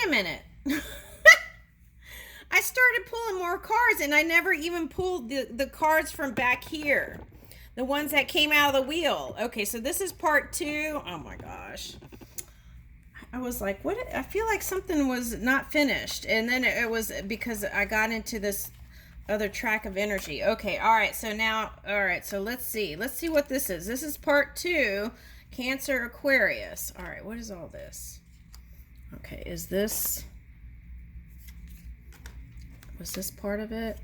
a minute. I started pulling more cards, and I never even pulled the cards from back here. The ones that came out of the wheel. Okay, so this is part 2. Oh my gosh. I was like, what? I feel like something was not finished. And then it was because I got into this other track of energy. Okay, all right. So now, all right. So let's see. Let's see what this is. This is part 2, Cancer Aquarius. All right, what is all this? Okay, is this... Was this part of it?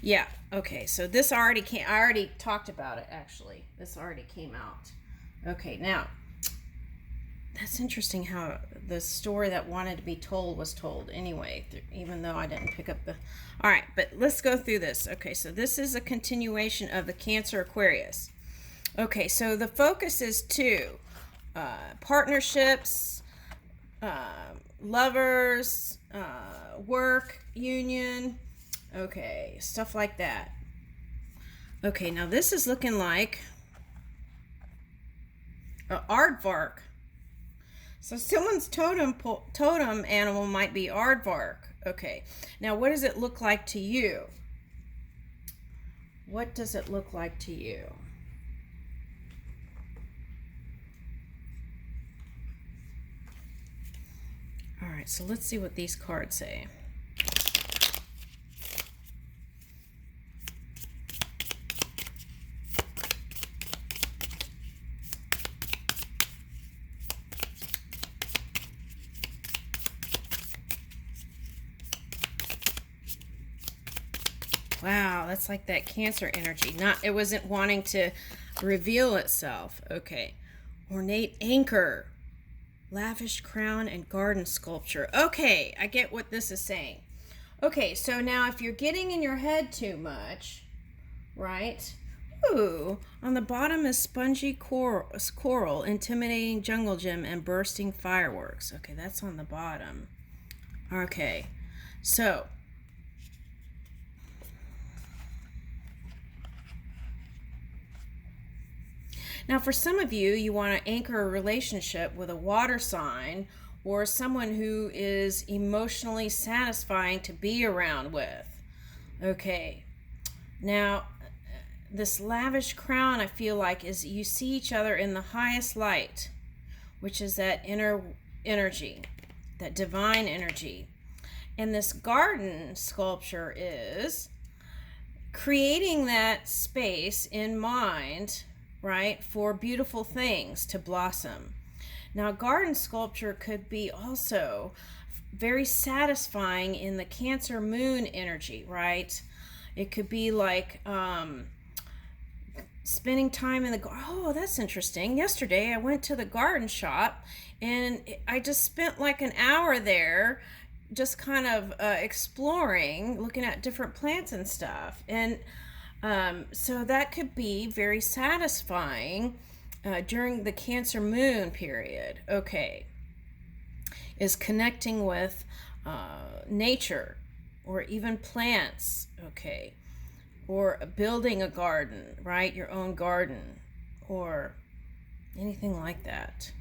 Yeah, okay, so this already came, I already talked about it, actually. This already came out. Okay, now, that's interesting how the story that wanted to be told was told anyway, even though I didn't pick up the... All right, but let's go through this. Okay, so this is a continuation of the Cancer Aquarius. Okay, so the focus is 2. Partnerships, lovers, work, union, okay, stuff like that. Okay, now this is looking like an aardvark. So someone's totem animal might be aardvark. Okay, now what does it look like to you? What does it look like to you? All right, so let's see what these cards say. Wow, that's like that Cancer energy. It wasn't wanting to reveal itself. Okay. Ornate anchor. Lavish crown and garden sculpture. Okay, I get what this is saying. Okay, so now if you're getting in your head too much, right? Ooh, on the bottom is spongy coral, intimidating jungle gym, and bursting fireworks. Okay, that's on the bottom. Okay, so now, for some of you, you want to anchor a relationship with a water sign or someone who is emotionally satisfying to be around with. Okay. Now, this lavish crown, I feel like, is you see each other in the highest light, which is that inner energy, that divine energy. And this garden sculpture is creating that space in mind, right, for beautiful things to blossom. Now, garden sculpture could be also very satisfying in the Cancer moon energy, right? It could be like spending time in the garden. Oh, that's interesting. Yesterday, I went to the garden shop, and I just spent like an hour there just kind of exploring, looking at different plants and stuff. And so that could be very satisfying during the Cancer moon period. Okay, is connecting with nature or even plants. Okay, or building a garden, right? Your own garden or anything like that.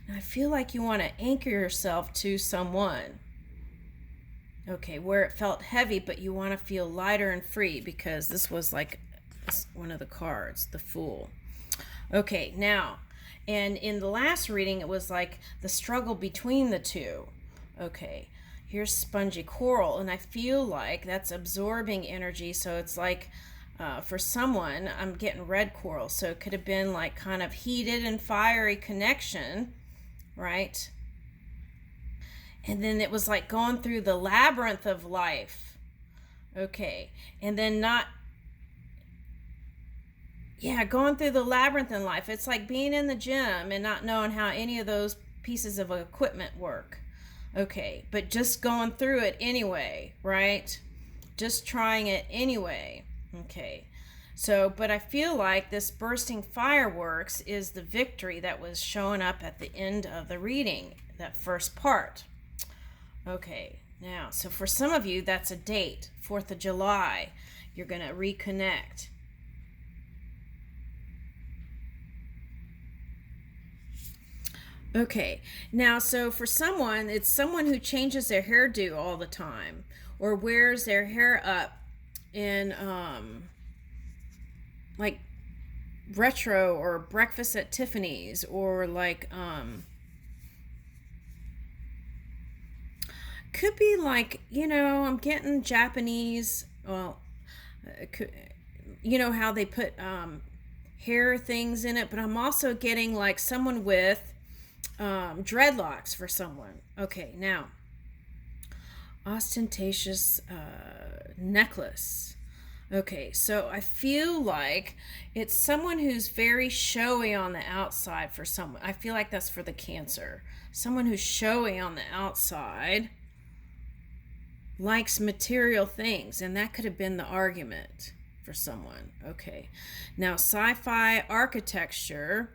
Now, I feel like you want to anchor yourself to someone. Okay, where it felt heavy, but you want to feel lighter and free, because this was like one of the cards, the Fool. Okay, now, and in the last reading, it was like the struggle between the two. Okay, here's spongy coral, and I feel like that's absorbing energy, so it's like, for someone, I'm getting red coral, so it could have been like kind of heated and fiery connection, right? And then it was like going through the labyrinth of life. Okay. And then going through the labyrinth in life. It's like being in the gym and not knowing how any of those pieces of equipment work. Okay. But just going through it anyway, right? Just trying it anyway. Okay. So, but I feel like this bursting fireworks is the victory that was showing up at the end of the reading, that first part. Okay, now, so for some of you, that's a date, 4th of July. You're going to reconnect. Okay, now, so for someone, it's someone who changes their hairdo all the time or wears their hair up in like retro or breakfast at Tiffany's, or like could be like, I'm getting Japanese, well, how they put hair things in it, but I'm also getting like someone with dreadlocks for someone. Okay, now, ostentatious necklace. Okay, so I feel like it's someone who's very showy on the outside for someone. I feel like that's for the Cancer. Someone who's showy on the outside likes material things, and that could have been the argument for someone. Okay, now sci-fi architecture.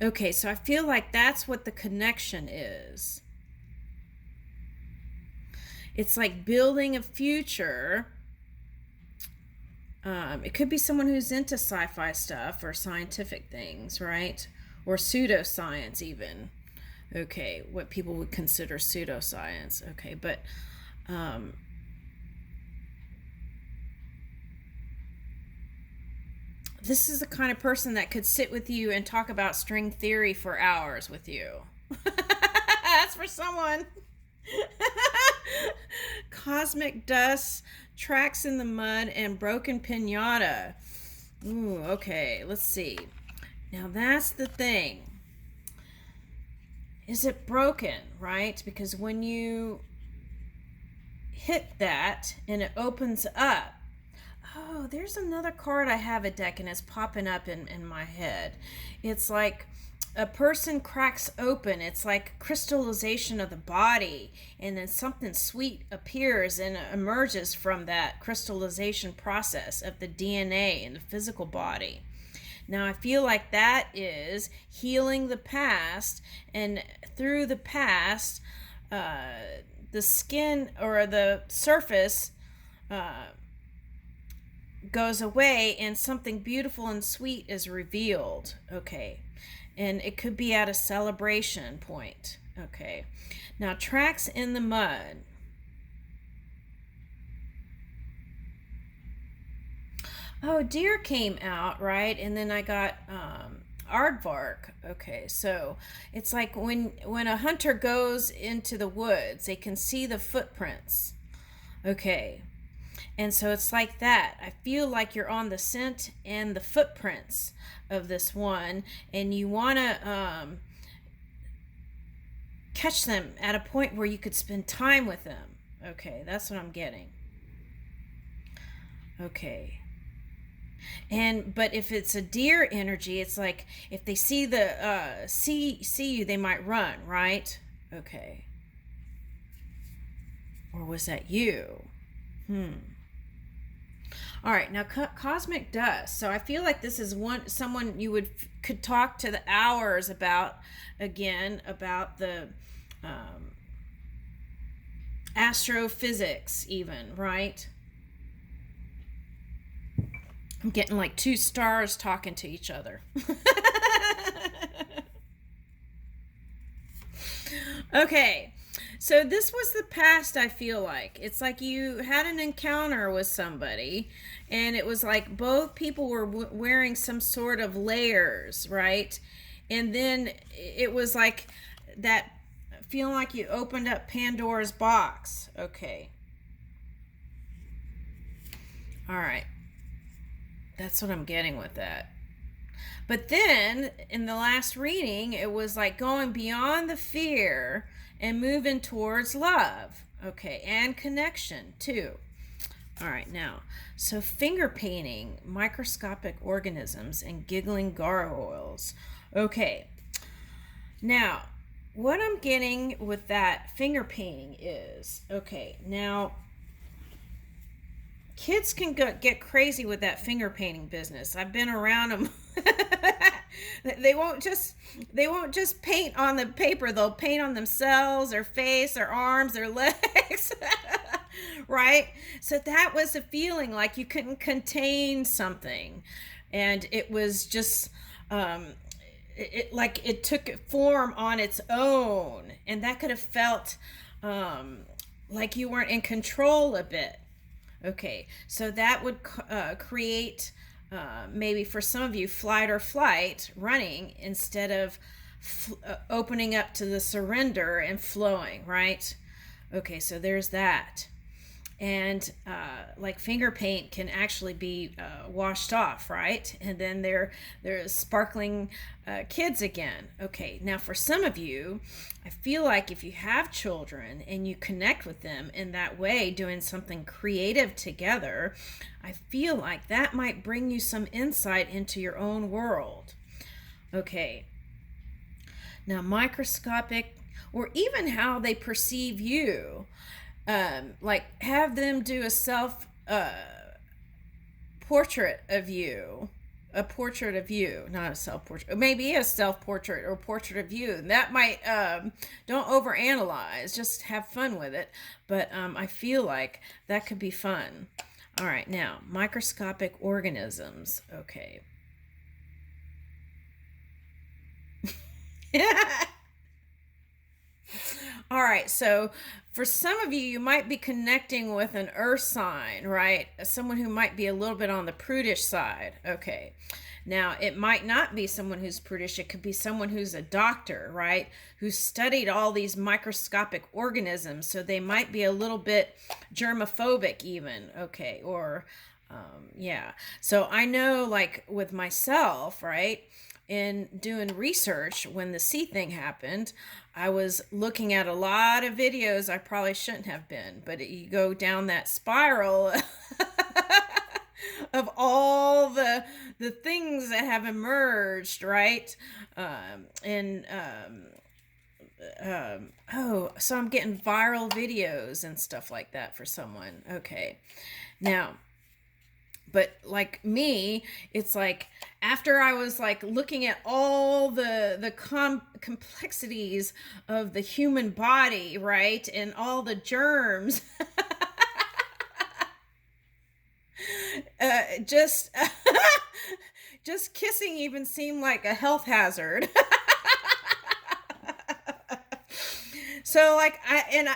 Okay, so I feel like that's what the connection is. It's like building a future. It could be someone who's into sci-fi stuff or scientific things, right? Or pseudoscience even. Okay, what people would consider pseudoscience. Okay, but this is the kind of person that could sit with you and talk about string theory for hours with you. That's for someone. Cosmic dust, tracks in the mud, and broken pinata. Ooh, okay, let's see. Now that's the thing. Is it broken, right? Because when you hit that and it opens up, oh, there's another card I have a deck and it's popping up in my head. It's like a person cracks open. It's like crystallization of the body, and then something sweet appears and emerges from that crystallization process of the DNA in the physical body. Now I feel like that is healing the past, and through the past, the skin or the surface goes away and something beautiful and sweet is revealed. Okay. And it could be at a celebration point. Okay. Now, tracks in the mud. Oh, deer came out, right? And then I got aardvark. Okay, so it's like when a hunter goes into the woods, they can see the footprints. Okay. And so it's like that. I feel like you're on the scent and the footprints of this one, and you want to catch them at a point where you could spend time with them. Okay, that's what I'm getting. Okay. But if it's a deer energy, it's like if they see the see you, they might run, right? Okay. Or was that you? All right, now cosmic dust. So I feel like this is someone you could talk to the hours about, again, about the astrophysics even, right? I'm getting like two stars talking to each other. Okay. So this was the past, I feel like. It's like you had an encounter with somebody, and it was like both people were wearing some sort of layers, right? And then it was like that feeling like you opened up Pandora's box. Okay. All right. That's what I'm getting with that. But then in the last reading, it was like going beyond the fear and moving towards love, okay, and connection too. All right, now, so finger painting, microscopic organisms, and giggling gargoyles. Okay, now, what I'm getting with that finger painting is, okay, now, kids can get crazy with that finger painting business. I've been around them. They won't just paint on the paper. They'll paint on themselves, their face, their arms, their legs. right? So that was a feeling like you couldn't contain something. And it was just, like it took form on its own. And that could have felt like you weren't in control a bit. Okay, so that would create maybe for some of you flight or flight running instead of opening up to the surrender and flowing, right? Okay, so there's that. And like finger paint can actually be washed off, right? And then there's sparkling kids again. Okay, now for some of you, I feel like if you have children and you connect with them in that way, doing something creative together, I feel like that might bring you some insight into your own world. Okay, now microscopic, or even how they perceive you. Like have them do a self portrait of you, a portrait of you, not a self portrait, maybe a self portrait or portrait of you. That might don't overanalyze, just have fun with it. But I feel like that could be fun. All right, now microscopic organisms. Okay. All right, so for some of you, you might be connecting with an earth sign, right? Someone who might be a little bit on the prudish side. Okay. Now, it might not be someone who's prudish. It could be someone who's a doctor, right? Who studied all these microscopic organisms. So they might be a little bit germophobic even. Okay. Or, yeah. So I know, like with myself, right? In doing research when the sea thing happened, I was looking at a lot of videos I probably shouldn't have been, but you go down that spiral of all the things that have emerged, right? Oh, so I'm getting viral videos and stuff like that for someone. Okay, now. But like me, it's like after I was like looking at all the complexities of the human body, right, and all the germs, just just kissing even seemed like a health hazard. So like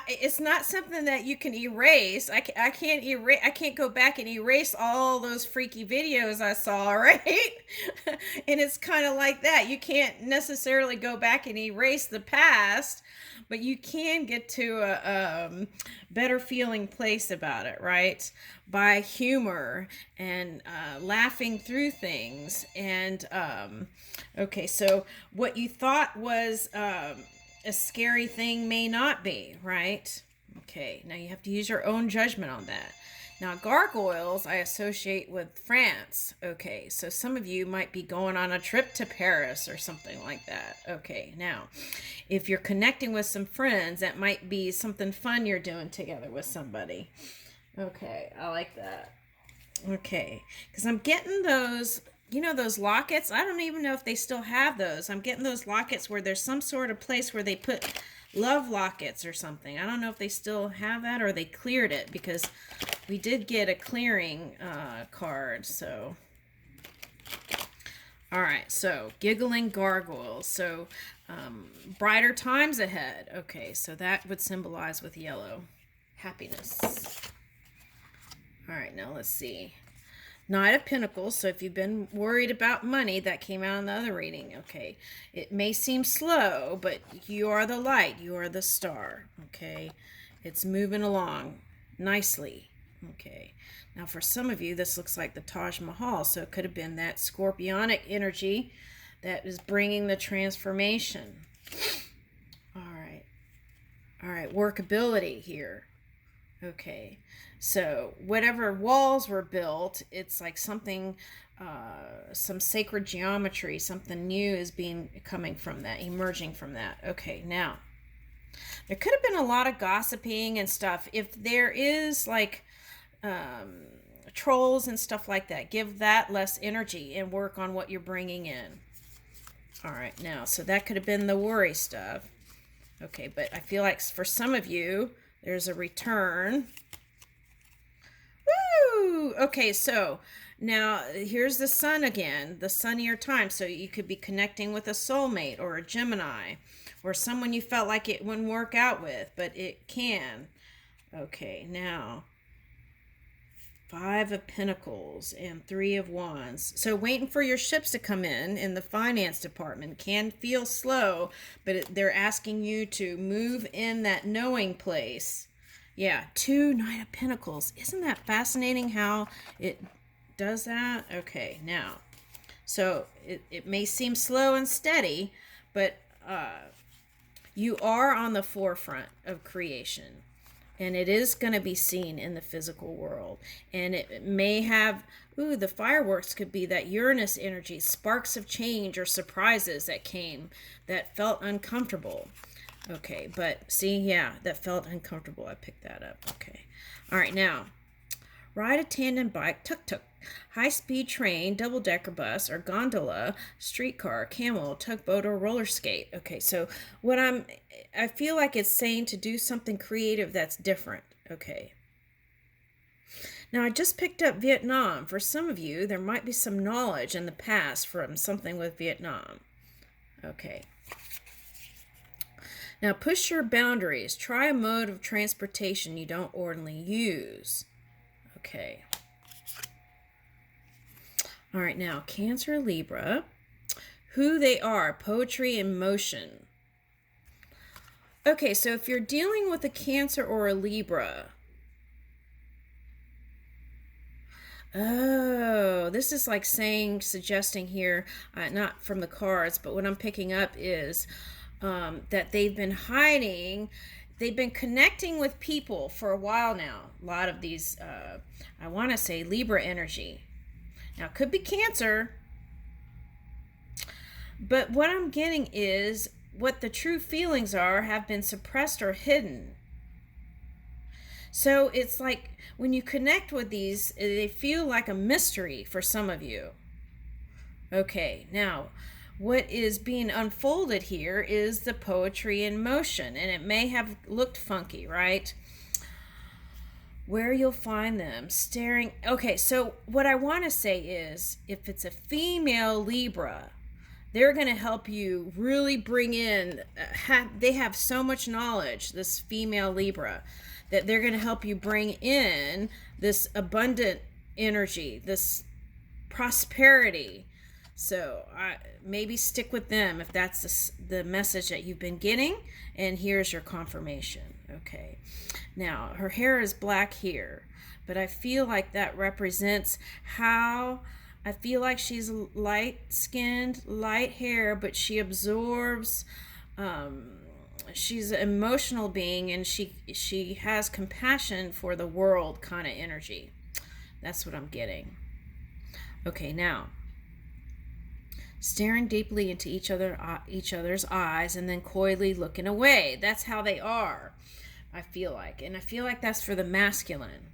it's not something that you can erase. I can't erase. I can't go back and erase all those freaky videos I saw, right? And it's kind of like that. You can't necessarily go back and erase the past, but you can get to a better feeling place about it, right? By humor and laughing through things. And okay, so what you thought was a scary thing may not be, right? Okay, now you have to use your own judgment on that. Now, gargoyles I associate with France. Okay, so some of you might be going on a trip to Paris or something like that. Okay, now, if you're connecting with some friends, that might be something fun you're doing together with somebody. Okay, I like that. Okay, because I'm getting those, you know, those lockets. I don't even know if they still have those. I'm getting those lockets where there's some sort of place where they put love lockets or something. I don't know if they still have that or they cleared it, because we did get a clearing card. So, all right. So giggling gargoyles. So brighter times ahead. Okay. So that would symbolize with yellow happiness. All right. Now let's see. Knight of Pentacles. So if you've been worried about money, that came out in the other reading. Okay. It may seem slow, but you are the light. You are the star. Okay. It's moving along nicely. Okay. Now for some of you, this looks like the Taj Mahal. So it could have been that scorpionic energy that is bringing the transformation. All right. All right. Workability here. Okay, so whatever walls were built, it's like something, some sacred geometry, something new is coming from that, emerging from that. Okay, now, there could have been a lot of gossiping and stuff. If there is like trolls and stuff like that, give that less energy and work on what you're bringing in. All right, now, so that could have been the worry stuff. Okay, but I feel like for some of you, there's a return. Okay, so now here's the sun again, the sunnier time. So you could be connecting with a soulmate or a Gemini or someone you felt like it wouldn't work out with, but it can. Okay, now Five of Pentacles and Three of Wands. So waiting for your ships to come in the finance department can feel slow, but they're asking you to move in that knowing place. Yeah, two Knight of Pentacles. Isn't that fascinating how it does that? Okay, now, so it may seem slow and steady, but you are on the forefront of creation. And it is going to be seen in the physical world. And it may have, the fireworks could be that Uranus energy, sparks of change or surprises that came that felt uncomfortable. Okay, but see, yeah, that felt uncomfortable. I picked that up. Okay. All right, now, ride a tandem bike, tuk-tuk, high-speed train, double-decker bus, or gondola, streetcar, camel, tugboat, or roller skate. Okay, so I feel like it's saying to do something creative that's different. Okay. Now, I just picked up Vietnam. For some of you, there might be some knowledge in the past from something with Vietnam. Okay. Now, push your boundaries. Try a mode of transportation you don't ordinarily use. Okay. All right, now, Cancer, Libra. Who they are, poetry in motion. Okay, so if you're dealing with a Cancer or a Libra, this is like suggesting here, not from the cards, but what I'm picking up is that they've been hiding, they've been connecting with people for a while now. A lot of these, I want to say Libra energy. Now, it could be Cancer, but what I'm getting is what the true feelings are have been suppressed or hidden. So it's like when you connect with these, they feel like a mystery for some of you. Okay, now what is being unfolded here is the poetry in motion, and it may have looked funky, right? Where you'll find them staring. Okay, so what I want to say is if it's a female Libra, they're going to help you really bring in, they have so much knowledge, this female Libra, that they're going to help you bring in this abundant energy, this prosperity. So maybe stick with them if that's the message that you've been getting. And here's your confirmation. Okay. Now, her hair is black here, but I feel like that represents how I feel like she's light-skinned, light hair, but she absorbs, she's an emotional being, and she has compassion for the world kind of energy. That's what I'm getting. Okay, now, staring deeply into each other's eyes and then coyly looking away. That's how they are, I feel like. And I feel like that's for the masculine.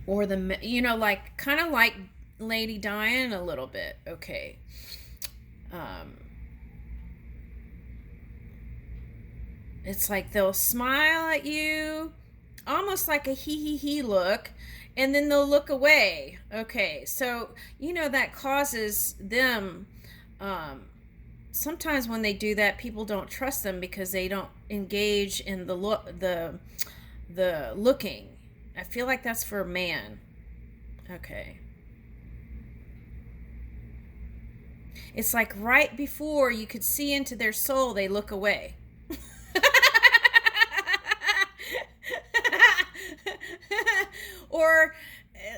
Or like kind of like Lady Diana a little bit. Okay. It's like they'll smile at you, almost like a hee look, and then they'll look away. Okay, so that causes them. Sometimes when they do that, people don't trust them because they don't engage in the looking. I feel like that's for a man. Okay. It's like right before you could see into their soul, they look away. Or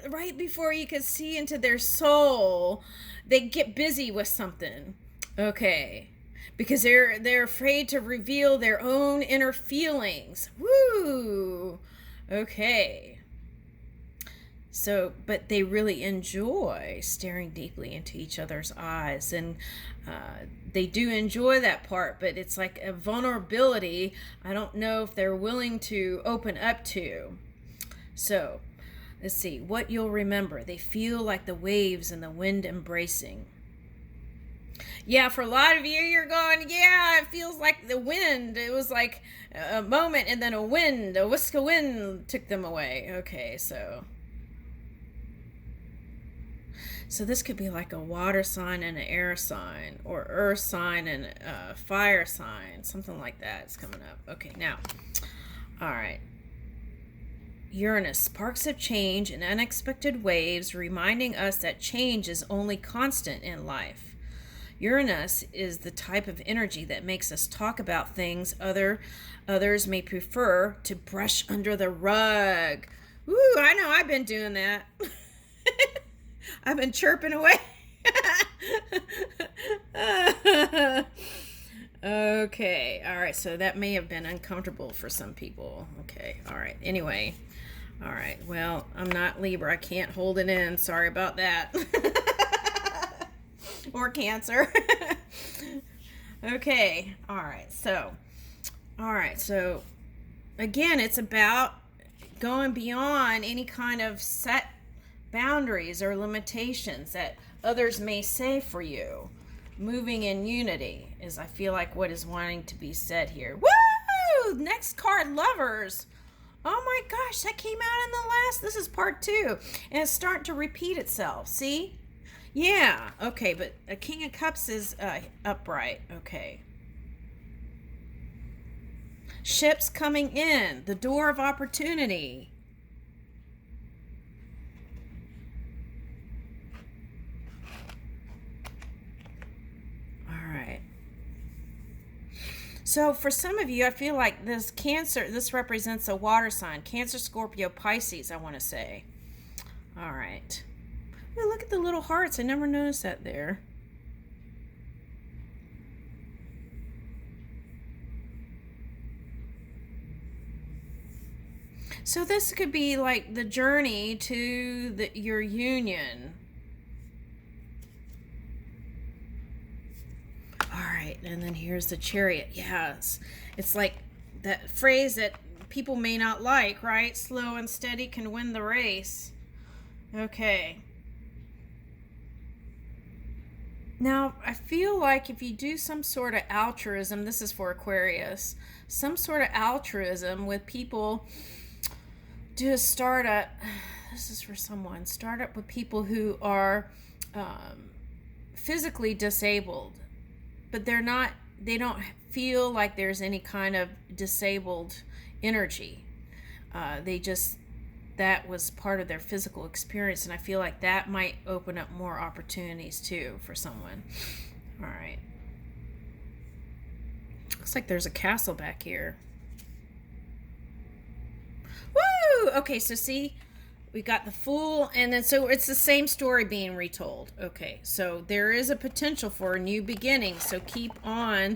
right before you could see into their soul, they get busy with something. Okay. Because they're afraid to reveal their own inner feelings. Woo! Okay. So, but they really enjoy staring deeply into each other's eyes, and they do enjoy that part, but it's like a vulnerability I don't know if they're willing to open up to. So, let's see, what you'll remember. They feel like the waves and the wind embracing. Yeah, for a lot of you, you're going, yeah, it feels like the wind. It was like a moment and then a whisk of wind took them away. Okay, so this could be like a water sign and an air sign, or earth sign and a fire sign, something like that is coming up. Okay, now, all right. Uranus, sparks of change and unexpected waves, reminding us that change is only constant in life. Uranus is the type of energy that makes us talk about things others may prefer to brush under the rug. Ooh, I know, I've been doing that. I've been chirping away. Okay, all right, so that may have been uncomfortable for some people. Okay, all right, anyway. All right, well, I'm not Libra. I can't hold it in. Sorry about that. Or Cancer. Okay, all right, so again, it's about going beyond any kind of set boundaries or limitations that others may say for you. Moving in unity is, I feel like, what is wanting to be said here. Woo! Next card, Lovers. Oh my gosh, that came out in the last, this is part 2. And it's starting to repeat itself, see? Yeah, okay, but a King of Cups is upright, okay. Ships coming in, the door of opportunity. All right. So for some of you, I feel like this Cancer, this represents a water sign. Cancer, Scorpio, Pisces, I want to say. All right. Oh, look at the little hearts. I never noticed that there. So this could be like the journey to your union. All right, and then here's the Chariot. Yes, it's like that phrase that people may not like, right? Slow and steady can win the race. Okay. Now, I feel like if you do some sort of altruism, this is for Aquarius, some sort of altruism with people, do a startup. This is for someone. Startup with people who are physically disabled, but they don't feel like there's any kind of disabled energy. That was part of their physical experience, and I feel like that might open up more opportunities too for someone. All right. Looks like there's a castle back here. Woo! Okay, so see, we got the Fool, and then so it's the same story being retold. Okay, so there is a potential for a new beginning, so keep on.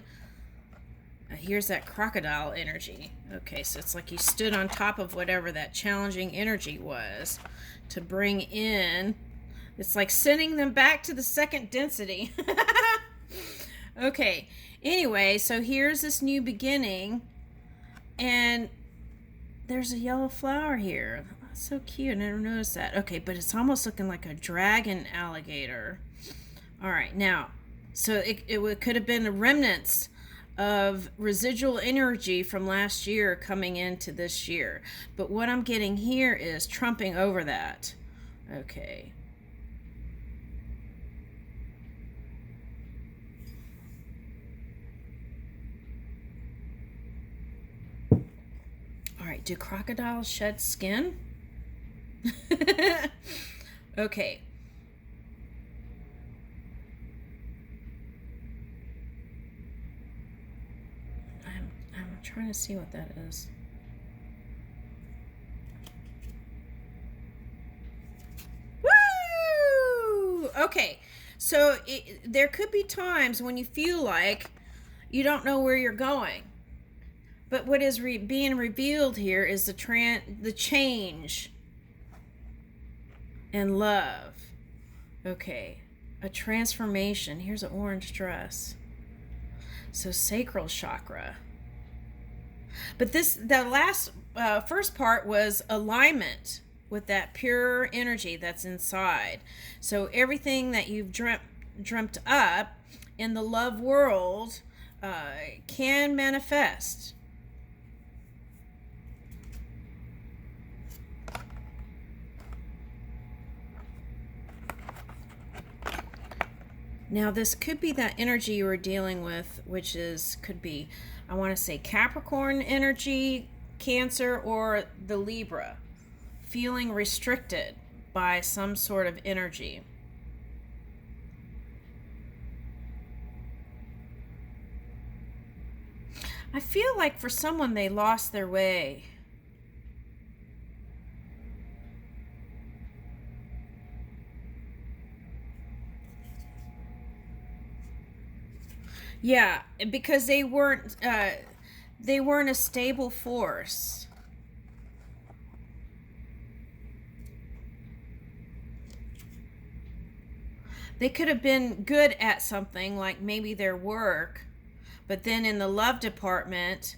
Here's that crocodile energy. Okay, so it's like you stood on top of whatever that challenging energy was to bring in. It's like sending them back to the second density. Okay, anyway, so here's this new beginning, and there's a yellow flower here. That's so cute. I never noticed that. Okay, but it's almost looking like a dragon alligator. All right, now, so it could have been the remnants of residual energy from last year coming into this year. But what I'm getting here is trumping over that. Okay. All right, do crocodiles shed skin? Okay. I'm trying to see what that is. Woo! Okay, so there could be times when you feel like you don't know where you're going. But what is being revealed here is the change and love. Okay, a transformation. Here's an orange dress. So sacral chakra. But the last first part was alignment with that pure energy that's inside. So everything that you've dreamt up in the love world can manifest. Now, this could be that energy you were dealing with, which could be, I want to say, Capricorn energy, Cancer, or the Libra, feeling restricted by some sort of energy. I feel like for someone, they lost their way. Yeah, because they weren't a stable force. They could have been good at something, like maybe their work, but then in the love department,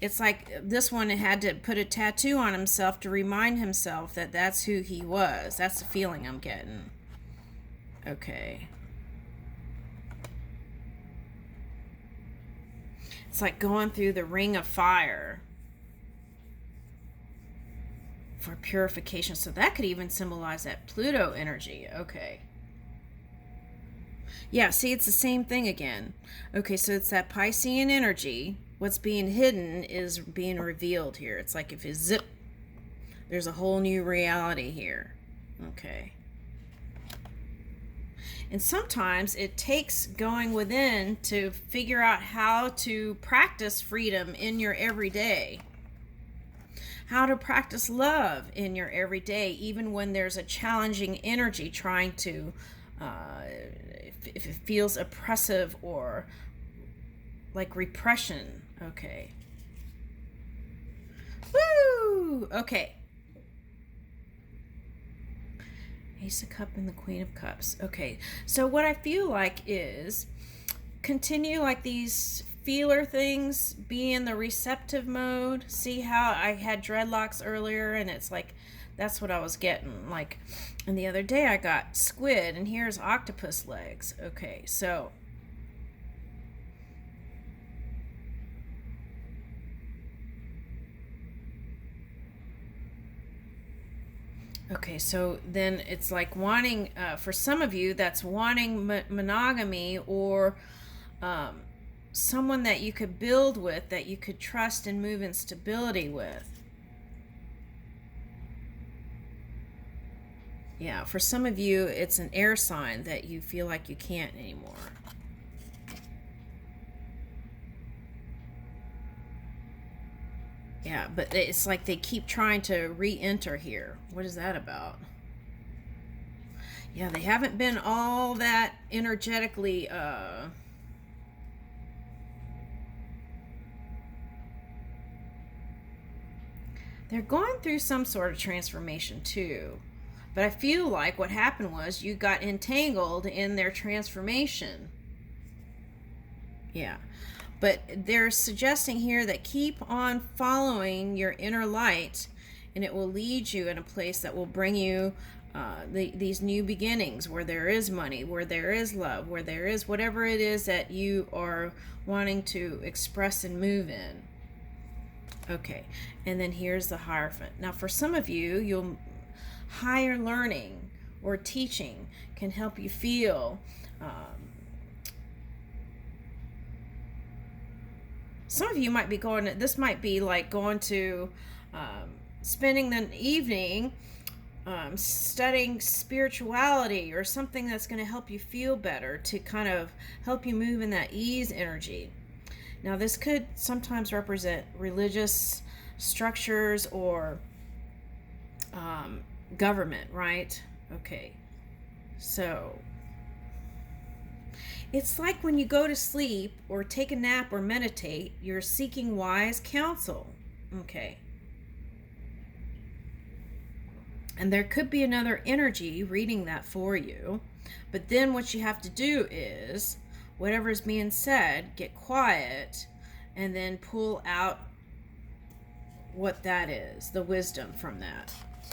it's like this one had to put a tattoo on himself to remind himself that that's who he was. That's the feeling I'm getting. Okay. It's like going through the ring of fire for purification. So that could even symbolize that Pluto energy. Okay. Yeah, see, it's the same thing again. Okay, so it's that Piscean energy. What's being hidden is being revealed here. It's like if you zip, there's a whole new reality here. Okay. And sometimes it takes going within to figure out how to practice freedom in your everyday. How to practice love in your everyday, even when there's a challenging energy trying to, if it feels oppressive or like repression. Okay. Woo! Okay. Ace of Cups and the Queen of Cups. Okay, so what I feel like is continue like these feeler things, be in the receptive mode. See how I had dreadlocks earlier, and it's like that's what I was getting. Like, and the other day I got squid, and here's octopus legs. Okay, so okay, so then it's like wanting, for some of you, that's wanting monogamy or someone that you could build with, that you could trust and move in stability with. Yeah, for some of you, it's an air sign that you feel like you can't anymore. Yeah, but it's like they keep trying to re-enter here. What is that about? Yeah, they haven't been all that energetically they're going through some sort of transformation too. But I feel like what happened was you got entangled in their transformation. Yeah. But they're suggesting here that keep on following your inner light, and it will lead you in a place that will bring you these new beginnings, where there is money, where there is love, where there is whatever it is that you are wanting to express and move in. Okay, and then here's the Hierophant. Now, for some of you, higher learning or teaching can help you feel some of you might be going, this might be like going to spending the evening studying spirituality or something that's going to help you feel better, to kind of help you move in that ease energy. Now, this could sometimes represent religious structures or government, right? Okay, so it's like when you go to sleep or take a nap or meditate, you're seeking wise counsel. Okay. And there could be another energy reading that for you. But then what you have to do is, whatever is being said, get quiet and then pull out what that is, the wisdom from that.